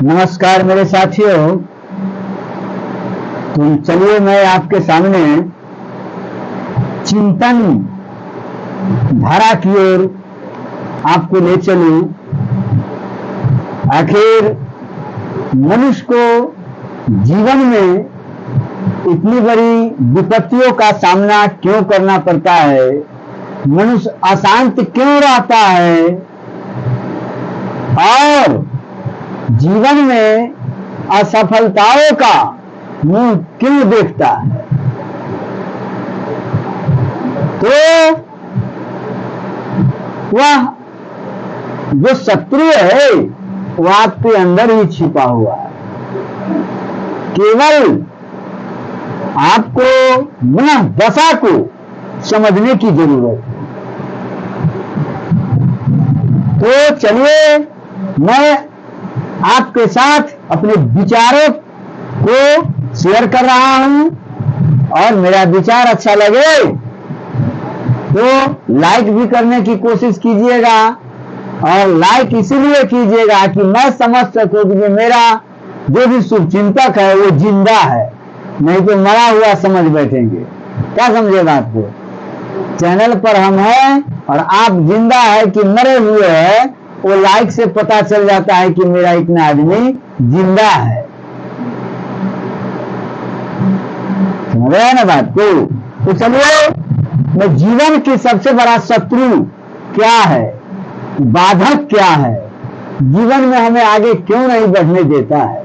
नमस्कार मेरे साथियों। तो चलिए मैं आपके सामने चिंतन धारा की ओर आपको ले चलूं। आखिर मनुष्य को जीवन में इतनी बड़ी विपत्तियों का सामना क्यों करना पड़ता है? मनुष्य अशांत क्यों रहता है और जीवन में असफलताओं का मुंह क्यों देखता है? तो वह जो शत्रु है वह आपके अंदर ही छिपा हुआ है। केवल आपको वह दशा को समझने की जरूरत है। तो चलिए मैं आपके साथ अपने विचारों को शेयर कर रहा हूं और मेरा विचार अच्छा लगे तो लाइक भी करने की कोशिश कीजिएगा। और लाइक इसीलिए कीजिएगा कि मैं समझ सकूं कि मेरा जो भी शुभचिंतक है वो जिंदा है, नहीं तो मरा हुआ समझ बैठेंगे। क्या समझे बात को? चैनल पर हम हैं और आप जिंदा है कि मरे हुए हैं वो लाइक से पता चल जाता है कि मेरा इतना आदमी जिंदा है। समझ रहे हैं ना बात को? तो चलिए मैं जीवन की सबसे बड़ा शत्रु क्या है, बाधक क्या है, जीवन में हमें आगे क्यों नहीं बढ़ने देता है,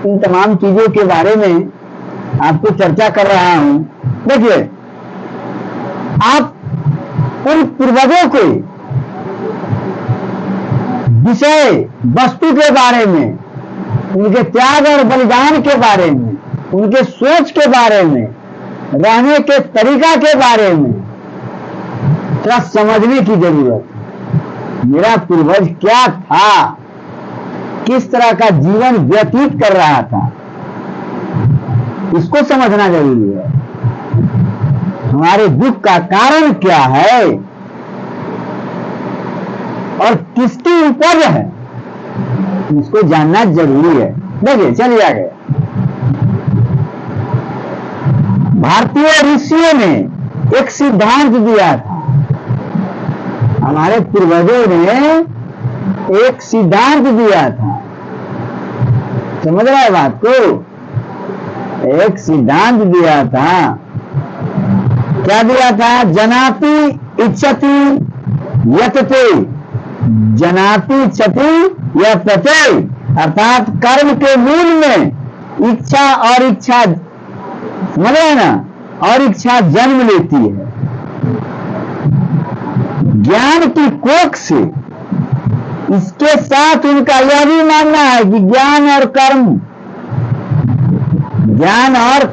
इन तमाम चीजों के बारे में आपको चर्चा कर रहा हूं। देखिए, आप उन पूर्वजों के विषय वस्तु के बारे में, उनके त्याग और बलिदान के बारे में, उनके सोच के बारे में, रहने के तरीका के बारे में थोड़ा समझने की जरूरत है। मेरा पूर्वज क्या था, किस तरह का जीवन व्यतीत कर रहा था, इसको समझना जरूरी है। हमारे दुख का कारण क्या है और किसकी उपज है, इसको जानना जरूरी है। देखिए चलिए आगे। भारतीय ऋषियों ने एक सिद्धांत दिया था, हमारे पूर्वजों ने एक सिद्धांत दिया था। समझ रहा है बात को? एक सिद्धांत दिया था। क्या दिया था? जनाति इच्छति यतते, जनाति इच्छति यतते, अर्थात कर्म के मूल में इच्छा और इच्छा, समझ रहे ना, और इच्छा जन्म लेती है। ज्ञान की कोख से इसके साथ उनका यह भी मानना है कि ज्ञान और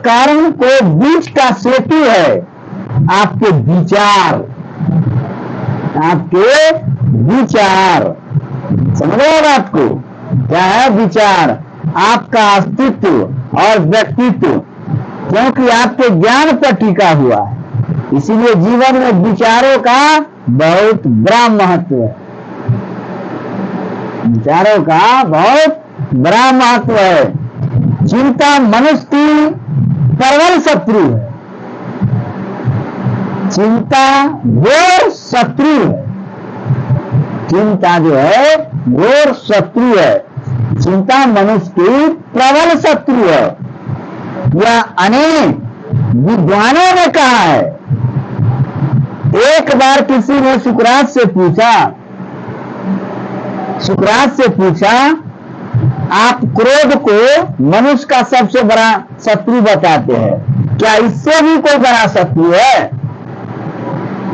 कर्म को बीच का सेतु है आपके विचार, आपके विचार। समझ रहे हो आपको? क्या है विचार? आपका अस्तित्व और व्यक्तित्व, क्योंकि आपके ज्ञान पर टिका हुआ है, इसीलिए जीवन में विचारों का बहुत बड़ा महत्व है। विचारों का बहुत बड़ा महत्व है। चिंता मनुष्य की प्रबल शत्रु है। चिंता घोर शत्रु है। चिंता जो है घोर शत्रु है। चिंता मनुष्य की प्रबल शत्रु है। यह अनेक विद्वानों ने कहा है। एक बार किसी ने सुकरात से पूछा आप क्रोध को मनुष्य का सबसे बड़ा शत्रु बताते हैं, क्या इससे भी कोई बड़ा शत्रु है?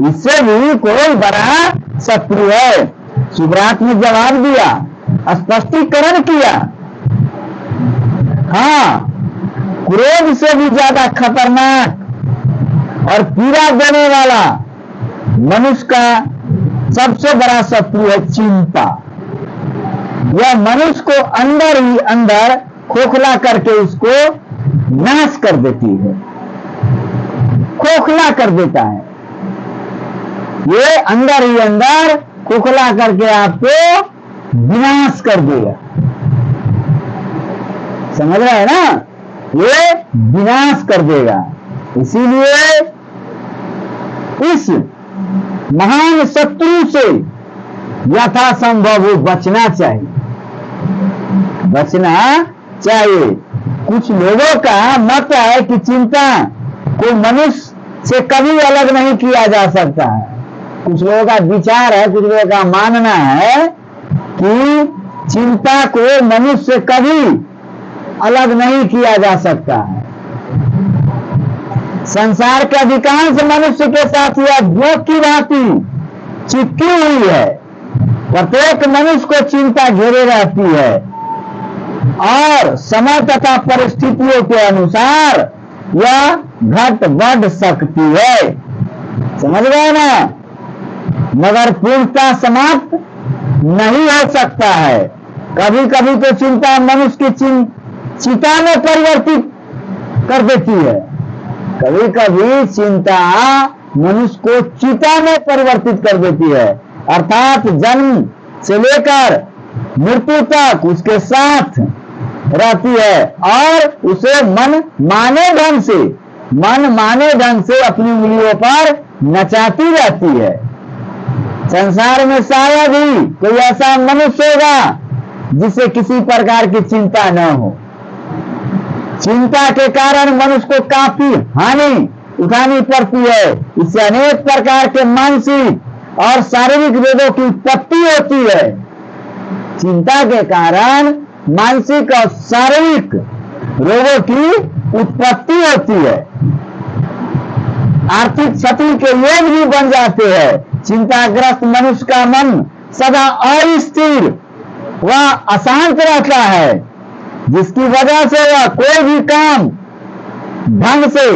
इससे भी कोई बड़ा शत्रु है? सुकरात ने जवाब दिया, स्पष्टीकरण किया, हाँ, क्रोध से भी ज्यादा खतरनाक और पीड़ा देने वाला मनुष्य का सबसे बड़ा शत्रु है चिंता। यह मनुष्य को अंदर ही अंदर खोखला करके उसको नाश कर देती है, खोखला कर देता है। ये अंदर ही अंदर खोखला करके आपको विनाश कर देगा। समझ रहे हैं ना, ये विनाश कर देगा। इसीलिए इस महान शत्रु से यथासंभव बचना चाहिए, बचना चाहिए। कुछ लोगों का मत है कि चिंता को मनुष्य से कभी अलग नहीं किया जा सकता है। कुछ लोगों का विचार है, कुछ लोगों का मानना है कि चिंता को मनुष्य से कभी अलग नहीं किया जा सकता है। संसार के अधिकांश मनुष्य के साथ यह जोक की भांति चिपकी हुई है। प्रत्येक मनुष्य को चिंता घेरे रहती है और समय तथा परिस्थितियों के अनुसार यह घट बढ़ सकती है। समझ गए ना, मगर पूर्णतः समाप्त नहीं हो सकता है। कभी कभी तो चिंता मनुष्य की चिता में परिवर्तित कर देती है। कभी कभी चिंता मनुष्य को चिता में परिवर्तित कर देती है, अर्थात जन्म से लेकर मृत्यु तक उसके साथ रहती है और उसे मन माने ढंग से अपनी उंगलियों पर नचाती रहती है। संसार में शायद ही कोई ऐसा मनुष्य होगा जिसे किसी प्रकार की चिंता न हो। चिंता के कारण मनुष्य को काफी हानि उठानी पड़ती है। इससे अनेक प्रकार के मानसिक और शारीरिक रोगों की उत्पत्ति होती है। चिंता के कारण मानसिक और शारीरिक रोगों की उत्पत्ति होती है। आर्थिक क्षति के योग भी बन जाते हैं। चिंताग्रस्त मनुष्य का मन सदा अस्थिर व अशांत रहता है, जिसकी वजह से वह कोई भी काम ढंग से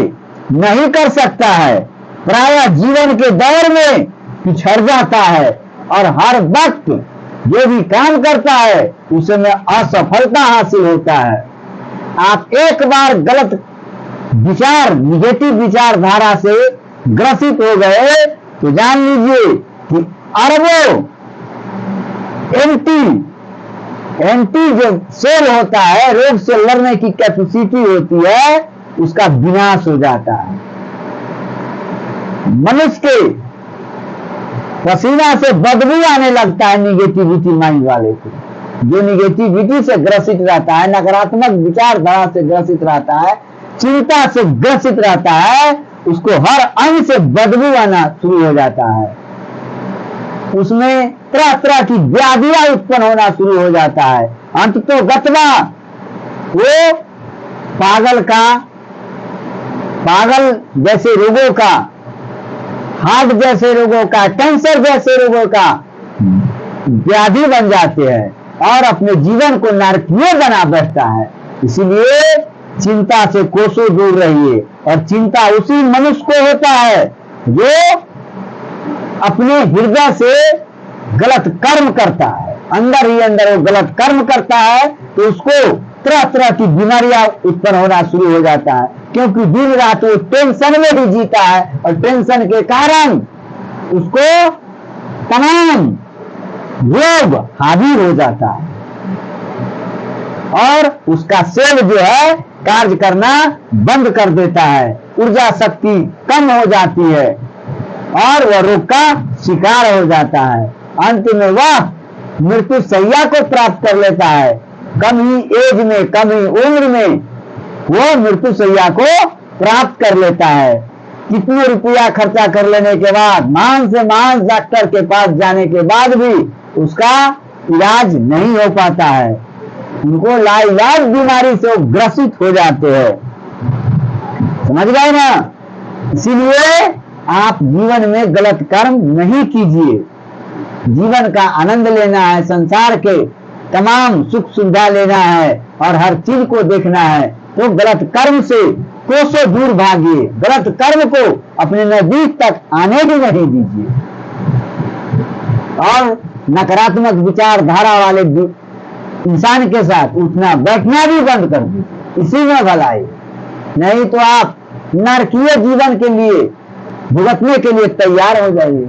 नहीं कर सकता है। प्रायः जीवन के दौर में पिछड़ जाता है और हर वक्त जो भी काम करता है उसमें असफलता हासिल होता है। आप एक बार गलत विचार, निगेटिव विचारधारा से ग्रसित हो गए तो जान लीजिए कि अरबों एंटी जो सेल होता है, रोग से लड़ने की कैपेसिटी होती है, उसका विनाश हो जाता है। मनुष्य के पसीना से बदबू आने लगता है निगेटिविटी माइंड वाले को। जो निगेटिविटी से ग्रसित रहता है, नकारात्मक विचारधारा से ग्रसित रहता है, चिंता से ग्रसित रहता है, उसको हर अंग से बदबू आना शुरू हो जाता है। उसमें तरह तरह की व्याधियां उत्पन्न होना शुरू हो जाता है। अंत तो गतवा वो पागल जैसे रोगों का, हार्ट जैसे रोगों का, कैंसर जैसे रोगों का व्याधि बन जाते हैं और अपने जीवन को नारकीय बना बैठता है। इसीलिए चिंता से कोसों दूर रहिए। और चिंता उसी मनुष्य को होता है जो अपने हृदय से गलत कर्म करता है, अंदर ही अंदर वो गलत कर्म करता है, तो उसको तरह तरह की बीमारियां उत्पन्न होना शुरू हो जाता है। क्योंकि दिन रात वो टेंशन में ही जीता है और टेंशन के कारण उसको तमाम रोग हावी हो जाता है और उसका सेल जो है कार्य करना बंद कर देता है। ऊर्जा शक्ति कम हो जाती है और वह रोग का शिकार हो जाता है। अंत में वह मृत्यु शैया को प्राप्त कर लेता है। कम ही एज में, कम ही उम्र में वो मृत्यु शैया को प्राप्त कर लेता है। कितने रुपया खर्चा कर लेने के बाद, महान से महान डॉक्टर के पास जाने के बाद भी उसका इलाज नहीं हो पाता है। उनको लाइलाज बीमारी से ग्रसित हो जाते हैं। समझ गए ना? इसीलिए आप जीवन में गलत कर्म नहीं कीजिए। जीवन का आनंद लेना है, संसार के तमाम सुख सुविधा लेना है और हर चीज को देखना है, तो गलत कर्म से कोसों दूर भागिए। गलत कर्म को अपने नजदीक तक आने भी नहीं दीजिए और नकारात्मक विचारधारा वाले इंसान के साथ उठना बैठना भी बंद कर दीजिए। इसी में भलाई, नहीं तो आप नरकीय जीवन के लिए भुगतने के लिए तैयार हो जाइए।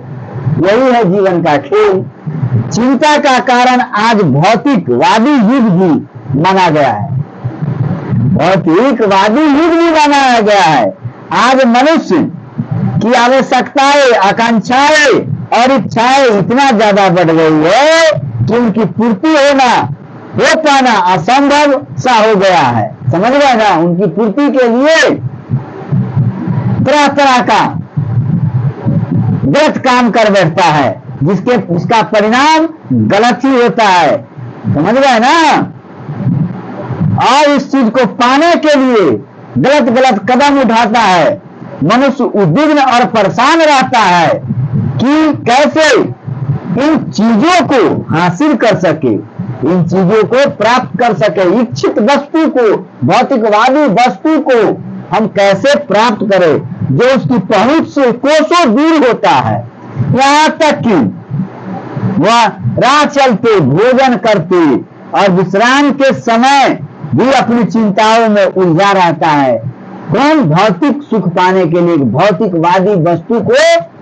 यही है जीवन का खेल। चिंता का कारण आज भौतिकवादी युग भी माना गया है। भौतिकवादी युग भी बनाया गया है। आज मनुष्य की आवश्यकताएं, आकांक्षाएं और इच्छाएं इतना ज्यादा बढ़ गई है कि उनकी पूर्ति हो पाना असंभव सा हो गया है। समझ गए ना? उनकी पूर्ति के लिए तरह तरह का गलत काम कर बैठता है, जिसका परिणाम गलत ही होता है। समझ गए ना? और इस चीज को पाने के लिए गलत गलत कदम उठाता है। मनुष्य उद्विग्न और परेशान रहता है कि कैसे इन चीजों को हासिल कर सके, इन चीजों को प्राप्त कर सके। इच्छित वस्तु को, भौतिकवादी वस्तु को हम कैसे प्राप्त करें जो उसकी पहुंच से कोसों दूर होता है। यहाँ तक कि वह राह चलते, भोजन करते और विश्राम के समय भी अपनी चिंताओं में उलझा रहता है। कौन? भौतिक सुख पाने के लिए, भौतिकवादी वस्तु को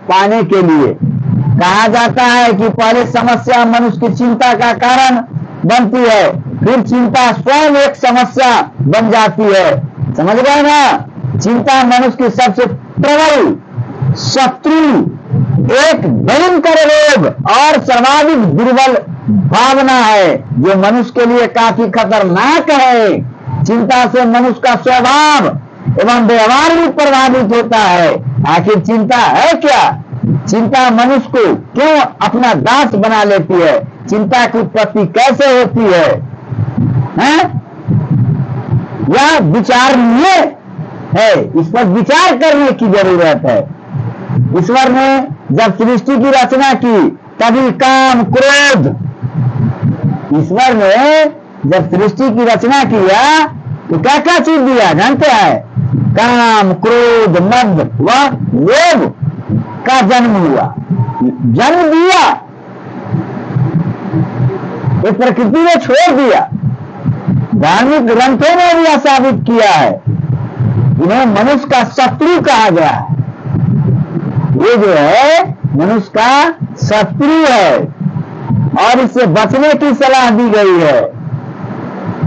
पाने के लिए। कहा जाता है कि पहले समस्या मनुष्य की चिंता का कारण बनती है, फिर चिंता स्वयं एक समस्या बन जाती है। समझ गए ना? चिंता मनुष्य की सबसे प्रबल शत्रु, एक भयंकर रोग और सर्वाधिक दुर्बल भावना है जो मनुष्य के लिए काफी खतरनाक है। चिंता से मनुष्य का स्वभाव एवं व्यवहार भी प्रभावित होता है। आखिर चिंता है क्या? चिंता मनुष्य को क्यों अपना दास बना लेती है? चिंता की उत्पत्ति कैसे होती है? यह विचारणीय है, इस पर विचार करने की जरूरत है। ईश्वर ने जब सृष्टि की रचना की तभी काम, क्रोध, ईश्वर ने जब सृष्टि की रचना किया तो क्या क्या चीज दिया जानते हैं? काम, क्रोध, मद व लोभ का जन्म हुआ, जन्म दिया। ये प्रकृति ने छोड़ दिया। धार्मिक ग्रंथों ने भी साबित किया है, इन्हें मनुष्य का शत्रु कहा गया है। ये जो है मनुष्य का शत्रु है और इससे बचने की सलाह दी गई है।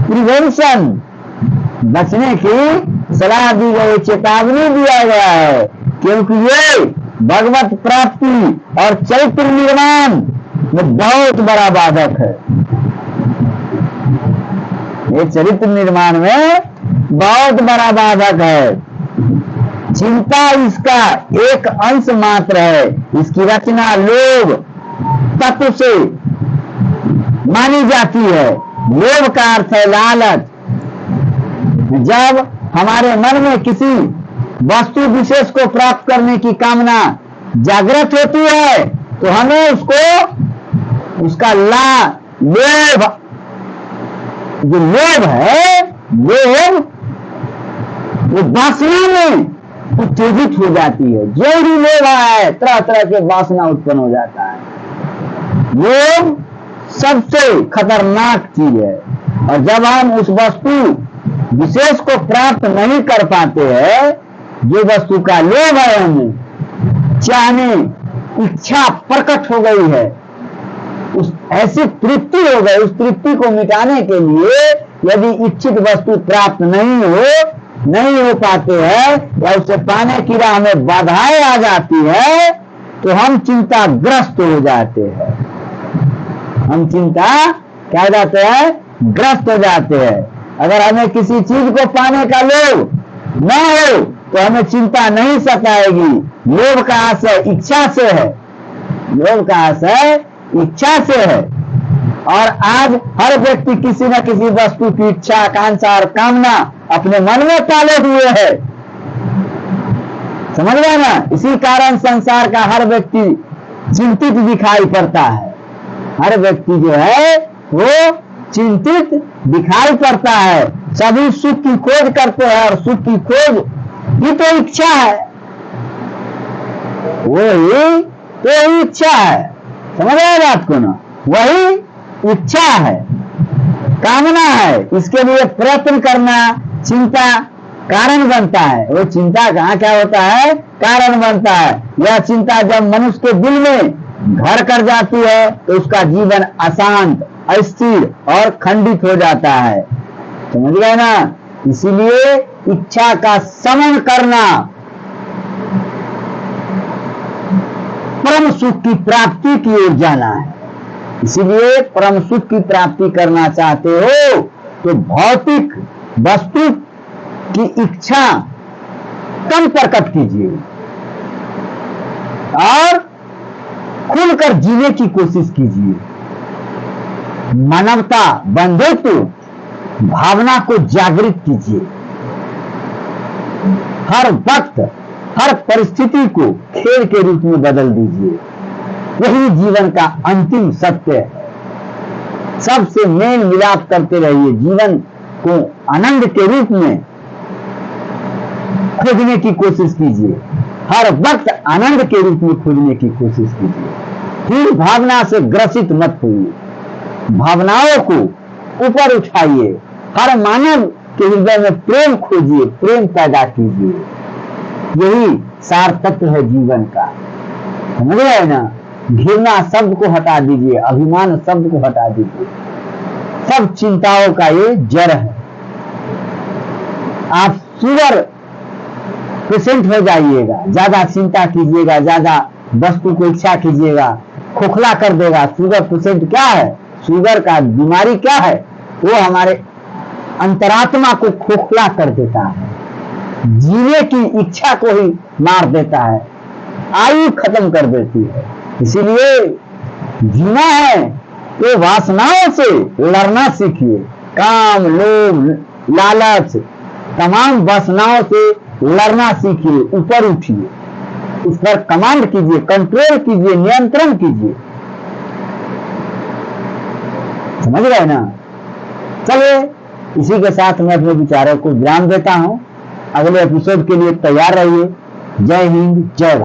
प्रिवेंशन, बचने की सलाह दी गई, चेतावनी दिया गया है, क्योंकि ये भगवत प्राप्ति और चरित्र निर्माण में बहुत बड़ा बाधक है। ये चरित्र निर्माण में बहुत बड़ा बाधक है। चिंता इसका एक अंश मात्र है। इसकी रचना लोभ तत्व से मानी जाती है। लोभ का अर्थ है लालच। जब हमारे मन में किसी वस्तु विशेष को प्राप्त करने की कामना जागृत होती है तो हमें उसका लोभ, जो लोभ है, लोभ वो वासना में उत्तेजित हो जाती है। जो भी लोभ है तरह तरह के वासना उत्पन्न हो जाता है। लोभ सबसे खतरनाक चीज है। और जब हम उस वस्तु विशेष को प्राप्त नहीं कर पाते हैं, जो वस्तु का लोभ है, हमें चाहने इच्छा प्रकट हो गई है, उस ऐसी तृप्ति हो गई, उस तृप्ति को मिटाने के लिए यदि इच्छित वस्तु प्राप्त नहीं हो पाते हैं या उसे पाने की राह में बाधाएं आ जाती है तो हम चिंताग्रस्त हो जाते हैं। हम चिंता क्या हो जाते हैं? ग्रस्त हो जाते हैं। अगर हमें किसी चीज को पाने का लोभ न हो तो हमें चिंता नहीं सताएगी। लोभ का आशय इच्छा से है, लोभ का आशय इच्छा से है। और आज हर व्यक्ति किसी न किसी वस्तु की इच्छा, आकांक्षा और कामना अपने मन में पाले हुए है। समझ गए ना? इसी कारण संसार का हर व्यक्ति चिंतित दिखाई पड़ता है। हर व्यक्ति जो है वो चिंतित दिखाई पड़ता है। सभी सुख की खोज करते हैं और सुख की खोज ही तो इच्छा है, वही तो इच्छा है। समझ रहे बात को ना? वही इच्छा है, कामना है। इसके लिए प्रयत्न करना चिंता कारण बनता है। वो चिंता कहाँ क्या होता है? कारण बनता है। यह चिंता जब मनुष्य के दिल में घर कर जाती है तो उसका जीवन अशांत, अस्थिर और खंडित हो जाता है। समझ गए ना? इसीलिए इच्छा का समन करना परम सुख की प्राप्ति की ओर जाना है। इसीलिए परम सुख की प्राप्ति करना चाहते हो तो भौतिक वस्तु की इच्छा कम प्रकट कीजिए और खुलकर जीने की कोशिश कीजिए। मानवता बंधुत्व भावना को जागृत कीजिए। हर वक्त हर परिस्थिति को खेल के रूप में बदल दीजिए। यही जीवन का अंतिम सत्य है। सबसे मेल मिलाप करते रहिए। जीवन को आनंद के रूप में खोजने की कोशिश कीजिए। हर वक्त आनंद के रूप में खोजने की कोशिश कीजिए। फिर भावना से ग्रसित मत होइए। भावनाओं को ऊपर उठाइए। हर मानव के हृदय में प्रेम खोजिए, प्रेम पैदा कीजिए। यही सार तत्व है जीवन का। समझ रहे हैं ना? घृणा शब्द को हटा दीजिए, अभिमान शब्द को हटा दीजिए। सब चिंताओं का ये जड़ है। आप शुगर पेशेंट हो जाइएगा, ज्यादा चिंता कीजिएगा, ज्यादा वस्तु को इच्छा कीजिएगा, खोखला कर देगा। शुगर पेशेंट क्या है? शुगर का बीमारी क्या है? वो हमारे अंतरात्मा को खोखला कर देता है, जीने की इच्छा को ही मार देता है, आयु खत्म कर देती है। इसीलिए जीना है तो वासनाओं से लड़ना सीखिए। काम, लोभ, लालच, तमाम वासनाओं से लड़ना सीखिए। ऊपर उठिए, उस पर कमांड कीजिए, कंट्रोल कीजिए, नियंत्रण कीजिए। समझ गए ना? चलिए, इसी के साथ मैं अपने विचारों को विराम देता हूं। अगले एपिसोड के लिए तैयार रहिए। जय हिंद, जय भारत।